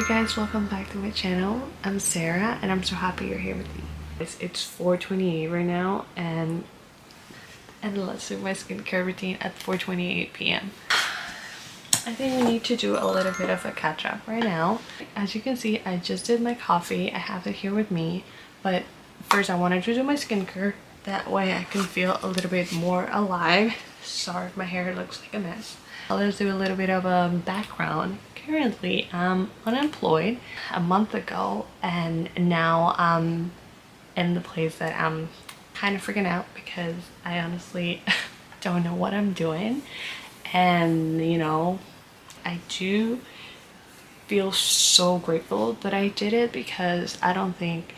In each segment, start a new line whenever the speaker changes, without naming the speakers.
guys, welcome back to my channel. I'm Sarah and I'm so happy you're here with me. It's 4:28 right now and let's do my skincare routine at 4:28 p.m. I think we need to do a little bit of a catch up right now. As you can see, I just did my coffee. I have it here with me, but first I wanted to do my skincare. That way I can feel a little bit more alive. Sorry if my hair looks like a mess. Let's do a little bit of a background. Currently I'm unemployed a month ago, and now I'm in the place that I'm kind of freaking out because I honestly don't know what I'm doing. And you know, I do feel so grateful that I did it, because I don't think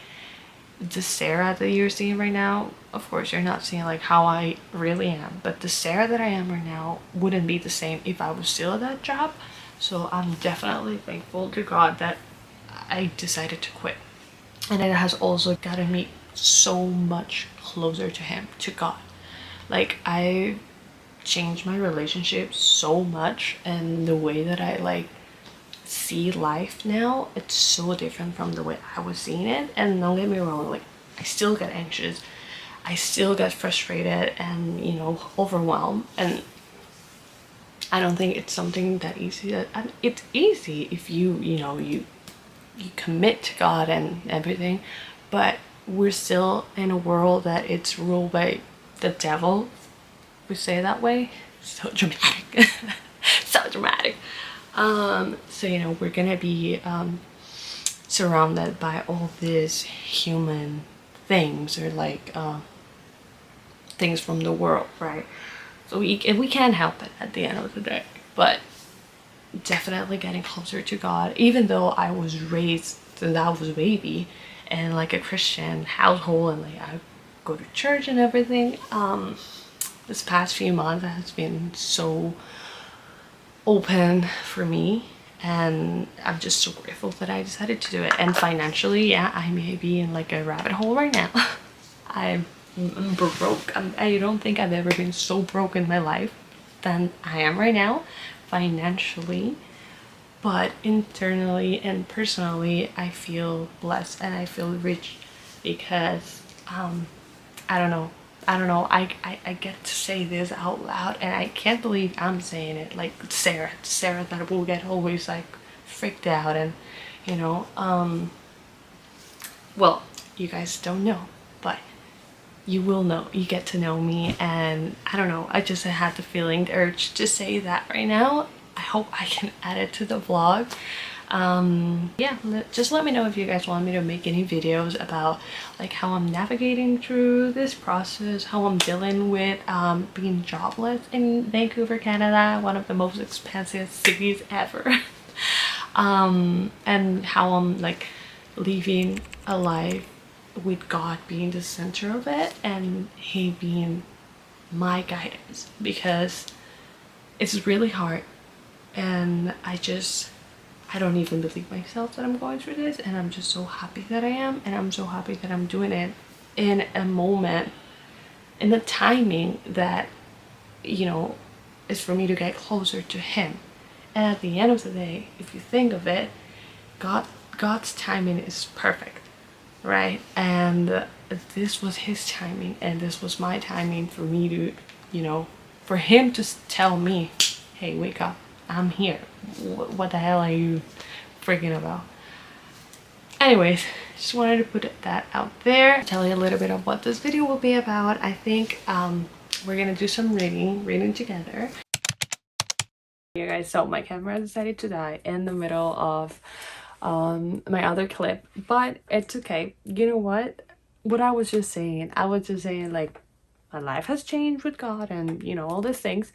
the Sarah that you're seeing right now, of course you're not seeing like how I really am, but the Sarah that I am right now wouldn't be the same if I was still at that job. So I'm definitely thankful to God that I decided to quit, and it has also gotten me so much closer to him, to God. Like, I changed my relationship so much, and the way that I like see life now, it's so different from the way I was seeing it. And don't get me wrong, like, I still get anxious, I still get frustrated and, you know, overwhelmed, and I don't think it's something that easy. It's easy if you know, you commit to God and everything, but we're still in a world that it's ruled by the devil. We say it that way. So dramatic. So dramatic. So you know, we're gonna be surrounded by all these human things, or like things from the world, right? So we can't help it at the end of the day. But definitely getting closer to God, even though I was raised since I was a baby and like a Christian household, and like I go to church and everything. This past few months has been so open for me, and I'm just so grateful that I decided to do it. And financially, yeah, I may be in like a rabbit hole right now. I'm broke. I don't think I've ever been so broke in my life than I am right now, financially. But internally and personally, I feel blessed and I feel rich, because I don't know, I get to say this out loud, and I can't believe I'm saying it. Like Sarah that will get always like freaked out, and you know, well, you guys don't know, but you will know. You get to know me, and I don't know, I just had the feeling, the urge to say that right now. I hope I can add it to the vlog. Yeah, just let me know if you guys want me to make any videos about like how I'm navigating through this process, how I'm dealing with being jobless in Vancouver, Canada, one of the most expensive cities ever. And how I'm like living a life with God being the center of it, and He being my guidance, because it's really hard, and I don't even believe myself that I'm going through this, and I'm just so happy that I am, and I'm so happy that I'm doing it in a moment, in the timing that, you know, is for me to get closer to Him. And at the end of the day, if you think of it, God's timing is perfect, right? And this was His timing, and this was my timing for me to, you know, for Him to tell me, hey, wake up, I'm here. What the hell are you freaking about? Anyways, just wanted to put that out there, tell you a little bit of what this video will be about. I think we're gonna do some reading together. You guys, so my camera decided to die in the middle of my other clip, but it's okay. You know what I was just saying, like, my life has changed with God, and you know, all these things.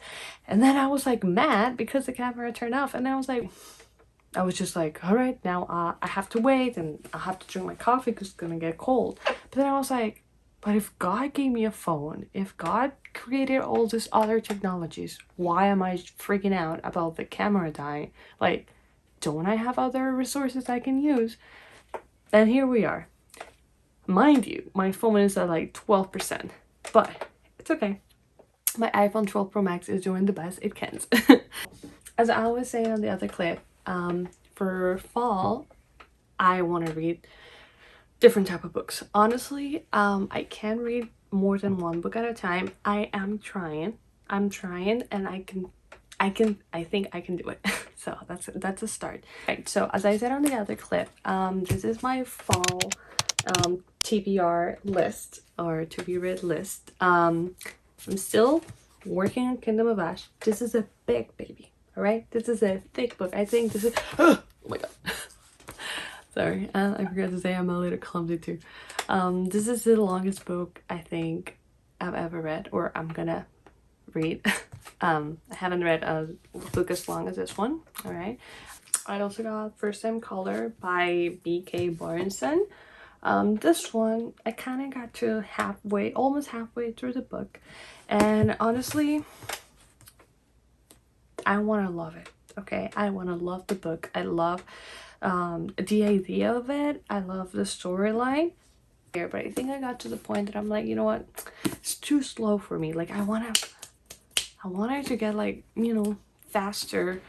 And then I was like mad because the camera turned off, and I was just like, all right, now I have to wait, and I have to drink my coffee because it's gonna get cold. But then I was like, but if God gave me a phone, if God created all these other technologies, why am I freaking out about the camera dying? Like, don't I have other resources I can use? And here we are. Mind you, my phone is at like 12%, but it's okay. My iPhone 12 Pro Max is doing the best it can. As I was saying on the other clip, for fall, I want to read different type of books. Honestly, I can read more than one book at a time. I am trying. I'm trying, and I think I can do it. So that's a start. Right, so as I said on the other clip, this is my fall TBR list, or to be read list. I'm still working on Kingdom of Ash. This is a big baby, all right? This is a thick book. I think this is oh my god. Sorry, I forgot to say I'm a little clumsy too. This is the longest book I think I've ever read, or I'm gonna read. I haven't read a book as long as this one. All right. I also got First Time Color by B.K. Barnson. This one I kind of got to almost halfway through the book, and honestly, I want to love it. Okay, I want to love the book. I love the idea of it. I love the storyline. But I think I got to the point that I'm like, you know what, it's too slow for me. Like I want it to get like, you know, faster,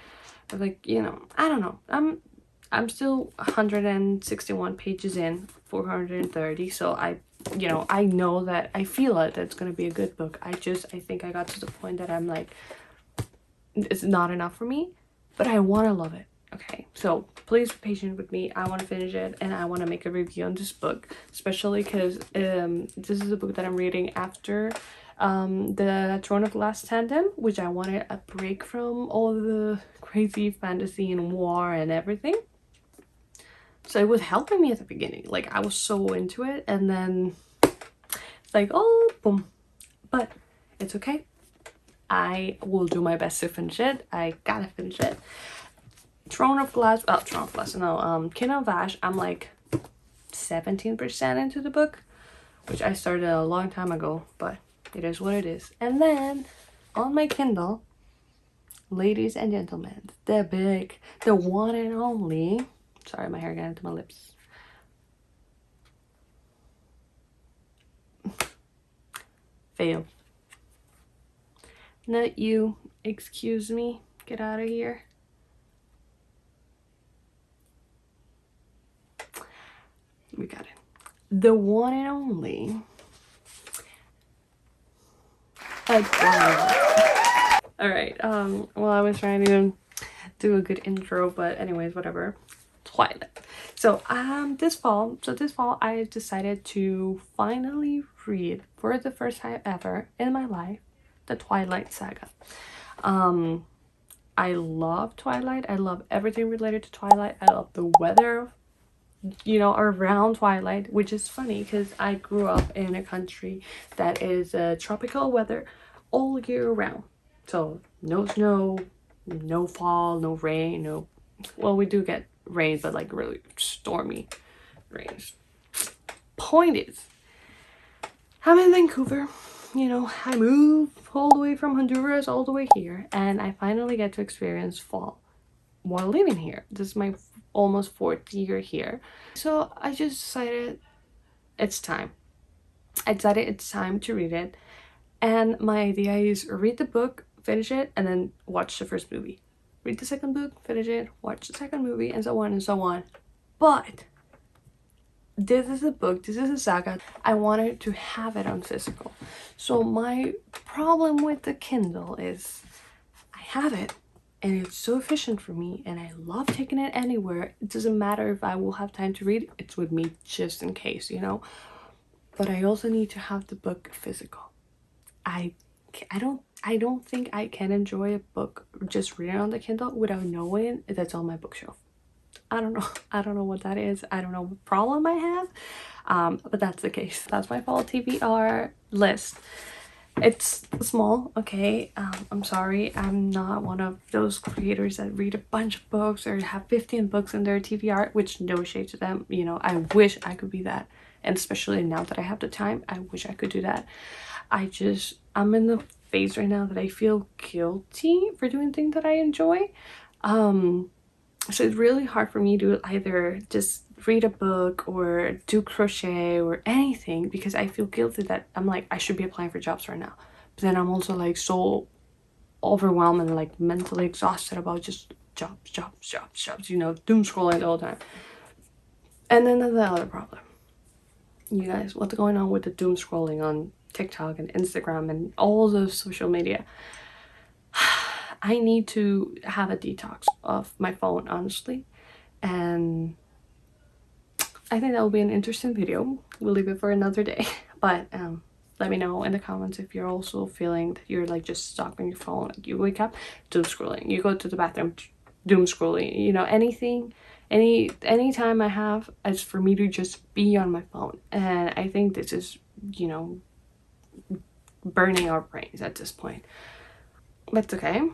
or like, you know, I don't know. I'm still 161 pages in, 430, so I know that I feel it, that it's gonna be a good book. I think I got to the point that I'm like, it's not enough for me, but I want to love it. Okay, so please be patient with me. I want to finish it, and I want to make a review on this book, especially because this is a book that I'm reading after the Throne of Glass tandem, which I wanted a break from all the crazy fantasy and war and everything. So it was helping me at the beginning. Like I was so into it, and then it's like, oh, boom. But it's okay. I will do my best to finish it. I gotta finish it. Throne of Glass, no, Kingdom of Ash, I'm like 17% into the book, which I started a long time ago, but it is what it is. And then on my Kindle, ladies and gentlemen, the one and only, sorry, my hair got into my lips. Fail. Not you, excuse me, get out of here. We got it. The one and only. Alright, well, I was trying to do a good intro, but anyways, whatever. Twilight. So this fall I decided to finally read, for the first time ever in my life, the Twilight saga. I love Twilight. I love everything related to Twilight. I love the weather, you know, around Twilight, which is funny because I grew up in a country that is tropical weather all year round. So no snow, no fall, no rain, no, well, we do get rain, but like really stormy rains. Point is, I'm in Vancouver, you know, I moved all the way from Honduras all the way here, and I finally get to experience fall while living here. This is my almost fourth year here. So I just decided it's time. I decided it's time to read it. And my idea is read the book, finish it, and then watch the first movie. Read the second book, finish it, watch the second movie, and so on and so on. But this is a book, this is a saga. I wanted to have it on physical. So my problem with the Kindle is I have it, and it's so efficient for me, and I love taking it anywhere. It doesn't matter if I will have time to read, it's with me just in case, you know. But I also need to have the book physical. I don't think I can enjoy a book just reading on the Kindle without knowing that's on my bookshelf. I don't know what that is. I don't know what problem I have, but that's the case. That's my fall TBR list. It's small, okay. I'm sorry, I'm not one of those creators that read a bunch of books or have 15 books in their TBR, which no shade to them, you know. I wish I could be that, and especially now that I have the time, I wish I could do that. I'm in the phase right now that I feel guilty for doing things that I enjoy. So it's really hard for me to either just read a book or do crochet or anything, because I feel guilty that I'm like, I should be applying for jobs right now. But then I'm also like so overwhelmed and like mentally exhausted about just jobs, you know, doom scrolling the whole time. And then there's the other problem. You guys, what's going on with the doom scrolling on TikTok and Instagram and all those social media? I need to have a detox of my phone, honestly. And I think that will be an interesting video. We'll leave it for another day. But let me know in the comments if you're also feeling that you're like just stuck on your phone. Like you wake up, doom scrolling. You go to the bathroom, doom scrolling. You know, anything, any time I have is for me to just be on my phone. And I think this is, you know, burning our brains at this point. But it's okay.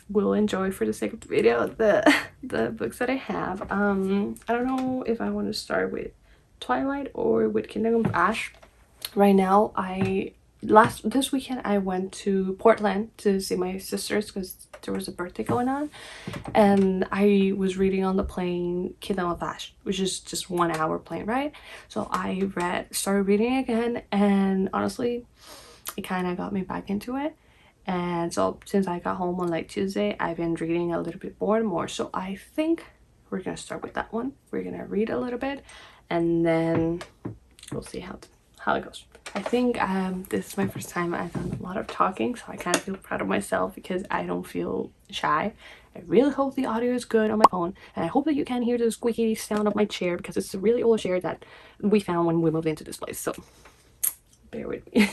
We'll enjoy for the sake of the video the books that I have. I don't know if I want to start with Twilight or with Kingdom of Ash. Right now, this weekend I went to Portland to see my sisters because there was a birthday going on, and I was reading on the plane Kingdom of Ash, which is just 1 hour plane ride. So I started reading again, and honestly, it kind of got me back into it. And so since I got home on like Tuesday, I've been reading a little bit more and more. So I think we're gonna start with that one. We're gonna read a little bit, and then we'll see how it goes. I think this is my first time I've done a lot of talking, so I kind of feel proud of myself because I don't feel shy. I really hope the audio is good on my phone, and I hope that you can hear the squeaky sound of my chair because it's a really old chair that we found when we moved into this place. So bear with me.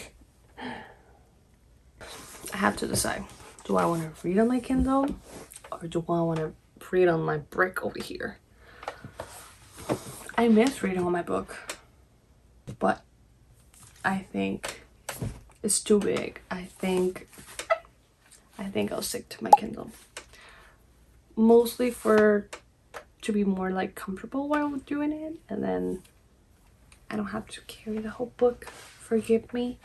I have to decide. Do I want to read on my Kindle or do I want to read on my brick over here? I miss reading on my book, but I think it's too big. I think I'll stick to my Kindle. Mostly to be more like comfortable while I'm doing it, and then I don't have to carry the whole book. Forgive me.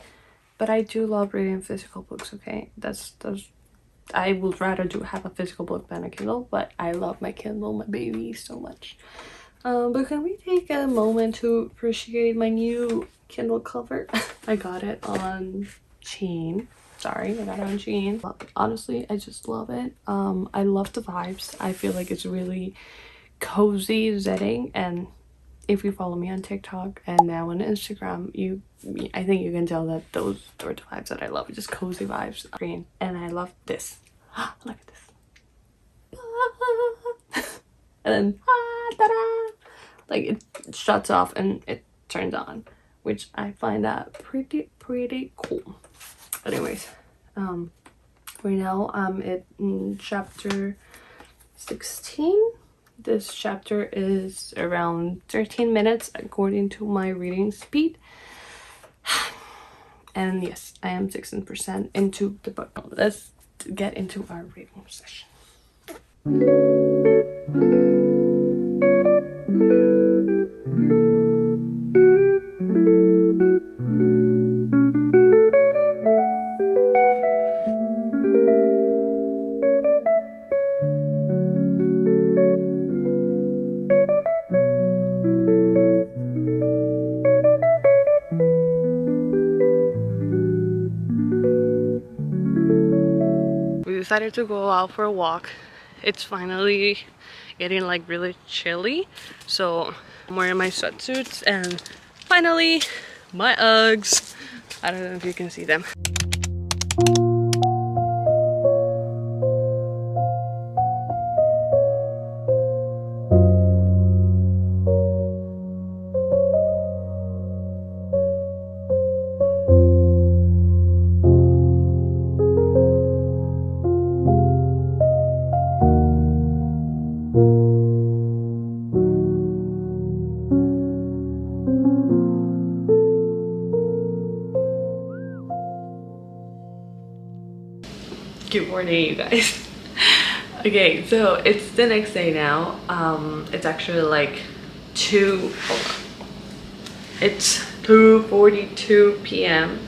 But I do love reading physical books, okay? I would rather have a physical book than a Kindle, but I love my Kindle, my baby, so much. But can we take a moment to appreciate my new Kindle cover? I got it on Shein. Sorry, I got it on Shein. Honestly, I just love it. I love the vibes. I feel like it's really cozy setting, and if you follow me on TikTok and now on Instagram, I think you can tell that those are the vibes that I love. Just cozy vibes. Green. And I love this. Look at this. And then ta-da! Like it shuts off and it turns on, which I find that pretty cool. But anyways, right now I'm at chapter 16. This chapter is around 13 minutes according to my reading speed. And yes, I am 16% into the book. Let's get into our reading session. Decided to go out for a walk. It's finally getting like really chilly, so I'm wearing my sweatsuits and finally my Uggs. I don't know if you can see them. Good morning, you guys. Okay, so it's the next day now. It's actually like it's 2:42 p.m.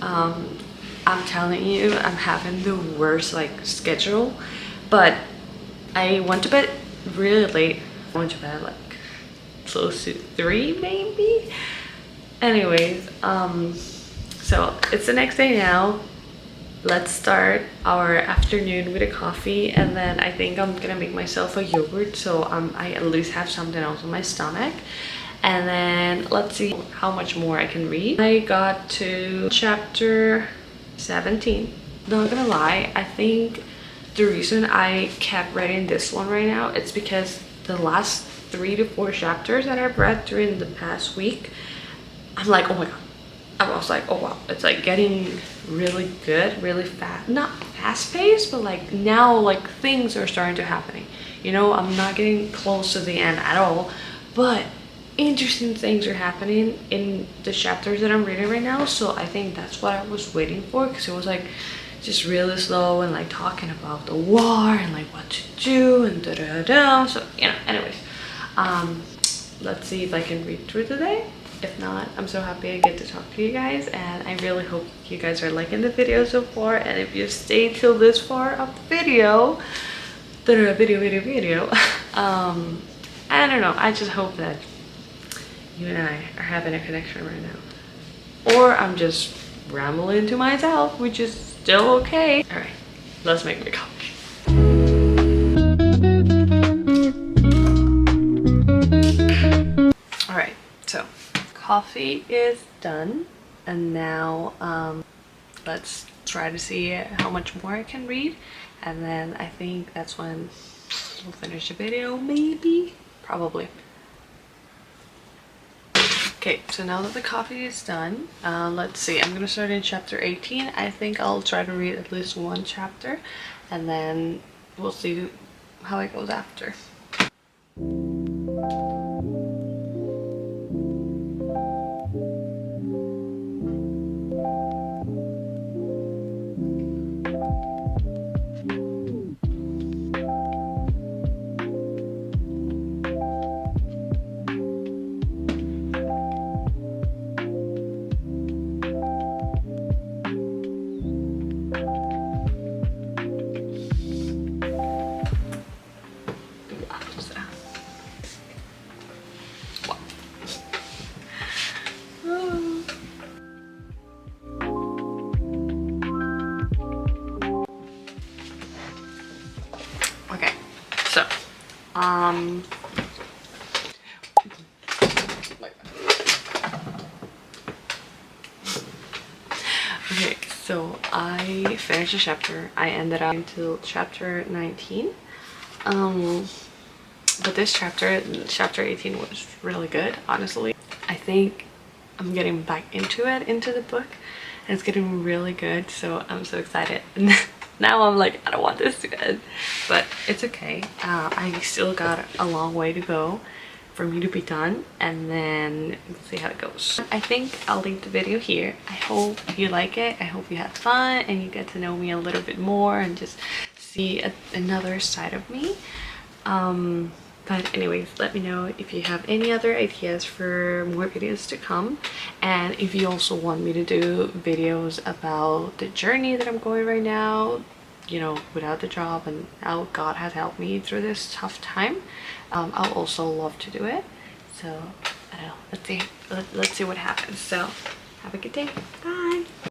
I'm telling you, I'm having the worst like schedule, but I went to bed really late. I went to bed like close to 3 maybe. Anyways, so it's the next day now. let's start our afternoon with a coffee, and then I think I'm gonna make myself a yogurt so I at least have something else in my stomach. And then let's see how much more I can read. I got to chapter 17. Not gonna lie, I think the reason I kept reading this one right now, it's because the last 3 to 4 chapters that I've read during the past week, I'm like, oh my god. I was like, oh wow, it's like getting really good, really fast. Not fast paced, but like now like things are starting to happening. You know, I'm not getting close to the end at all, but interesting things are happening in the chapters that I'm reading right now. So I think that's what I was waiting for, because it was like just really slow and like talking about the war and like what to do and da da da. So you know, anyways, let's see if I can read through today. If not, I'm so happy I get to talk to you guys, and I really hope you guys are liking the video so far. And if you stay till this far of the video, I don't know, I just hope that you and I are having a connection right now, or I'm just rambling to myself, which is still okay. All right, let's make the coffee. All right, so coffee is done, and now let's try to see how much more I can read, and then I think that's when we'll finish the video, maybe, probably. Okay, so now that the coffee is done, let's see, I'm gonna start in chapter 18. I think I'll try to read at least one chapter, and then we'll see how it goes after. Okay, so okay, so I finished a chapter. I ended up until chapter 19. But this chapter 18 was really good, honestly. I think I'm getting back into the book, and it's getting really good, so I'm so excited. Now I'm like, I don't want this to end, but it's okay. I still got a long way to go for me to be done, and then we'll see how it goes. I think I'll leave the video here. I hope you like it. I hope you had fun and you get to know me a little bit more and just see another side of me. But anyways, let me know if you have any other ideas for more videos to come, and if you also want me to do videos about the journey that I'm going right now, you know, without the job, and how God has helped me through this tough time. I'll also love to do it. So I don't know, let's see what happens. So have a good day. Bye.